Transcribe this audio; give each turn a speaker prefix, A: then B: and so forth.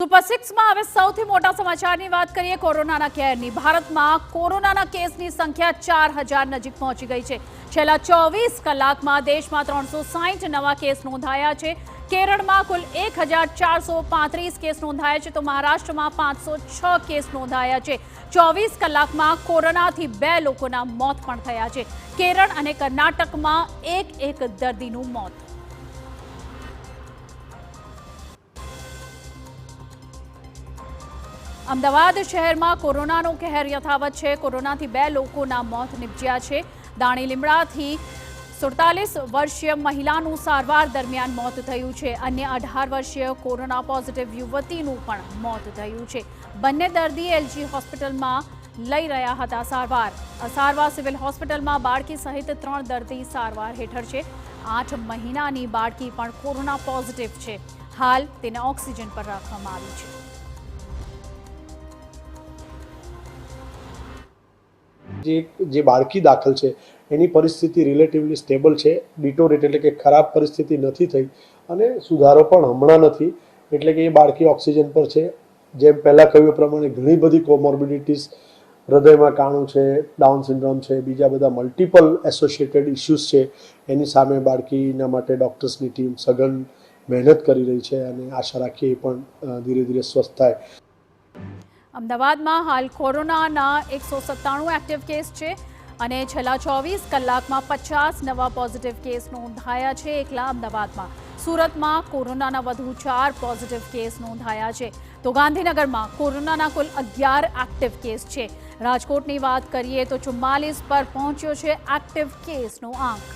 A: Super 6 માં હવે સૌથી મોટા સમાચારની વાત કરીએ કોરોનાના કેરની। ભારતમાં કોરોનાના કેસની સંખ્યા 4000 નજીક પહોંચી ગઈ છે। છેલ્લા 24 કલાકમાં દેશમાં 360 નવા કેસ નોંધાયા છે। કેરળમાં કુલ 1435 કેસ નોંધાયા છે તો મહારાષ્ટ્રમાં 506 કેસ નોંધાયા છે। 24 કલાકમાં કોરોનાથી 2 લોકોના મોત પણ થયા છે। કેરળ અને કર્ણાટકમાં એક દર્દીનું મોત। અમદાવાદ શહેરમાં કોરોનાનો કહેર યથાવત છે। કોરોનાથી 2 લોકોના મોત નિપજ્યા છે। દાણી લીમડાથી 47 વર્ષીય મહિલાનું સારવાર દરમિયાન મોત થયું છે। અન્ય 18 વર્ષીય કોરોના પોઝિટિવ યુવતીનું પણ મોત થયું છે। બંને દર્દી એલજી હોસ્પિટલમાં લઈ રહ્યા હતા સારવાર। અસારવા સિવિલ હોસ્પિટલમાં બાળકી સહિત 3 દર્દી સારવાર હેઠળ છે। 8 મહિનાની બાળકી પણ કોરોના પોઝિટિવ છે। હાલ તેને ઓક્સિજન પર રાખવામાં આવી છે।
B: જે બાળકી દાખલ છે એની પરિસ્થિતિ રિલેટિવલી સ્ટેબલ છે। ડિટોરેટ એટલે કે ખરાબ પરિસ્થિતિ નથી થઈ અને સુધારો પણ હમણાં નથી, એટલે કે એ બાળકી ઓક્સિજન પર છે। જેમ પહેલાં કહ્યું પ્રમાણે ઘણી બધી કોમોર્બિડિટીઝ, હૃદયમાં કાણું છે, ડાઉન સિન્ડ્રોમ છે, બીજા બધા મલ્ટિપલ એસોસિએટેડ ઇસ્યુઝ છે, એની સામે બાળકીના માટે ડૉક્ટર્સની ટીમ સઘન મહેનત કરી રહી છે અને આશા રાખીએ એ પણ ધીરે ધીરે સ્વસ્થ થાય।
A: અમદાવાદમાં હાલ કોરોનાના 197 એક્ટિવ કેસ છે અને છેલ્લા 24 કલાકમાં 50 નવા પોઝિટિવ કેસ નોંધાયા છે એકલા અમદાવાદમાં। સુરતમાં કોરોનાના વધુ 4 પોઝિટિવ કેસ નોંધાયા છે તો ગાંધીનગરમાં કોરોનાના કુલ 11 એક્ટિવ કેસ છે। રાજકોટની વાત કરીએ તો 44 પર પહોંચ્યો છે એક્ટિવ કેસનો આંક।